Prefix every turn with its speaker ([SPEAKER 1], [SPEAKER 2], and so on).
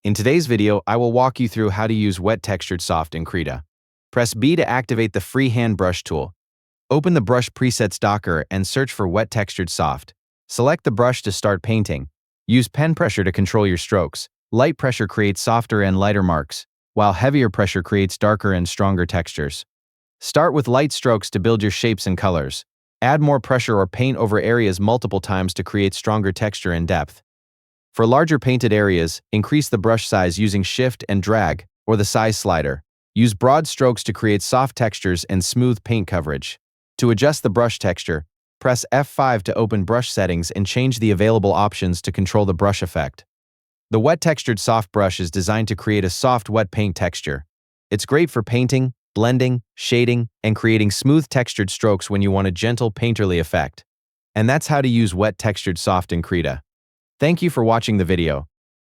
[SPEAKER 1] In today's video, I will walk you through how to use Wet Textured Soft in Krita. Press B to activate the free hand brush tool. Open the brush presets docker and search for Wet Textured Soft. Select the brush to start painting. Use pen pressure to control your strokes. Light pressure creates softer and lighter marks, while heavier pressure creates darker and stronger textures. Start with light strokes to build your shapes and colors. Add more pressure or paint over areas multiple times to create stronger texture and depth. For larger painted areas, increase the brush size using Shift and Drag, or the size slider. Use broad strokes to create soft textures and smooth paint coverage. To adjust the brush texture, press F5 to open brush settings and change the available options to control the brush effect. The Wet Textured Soft brush is designed to create a soft wet paint texture. It's great for painting, blending, shading, and creating smooth textured strokes when you want a gentle painterly effect. And that's how to use Wet Textured Soft in Krita. Thank you for watching the video.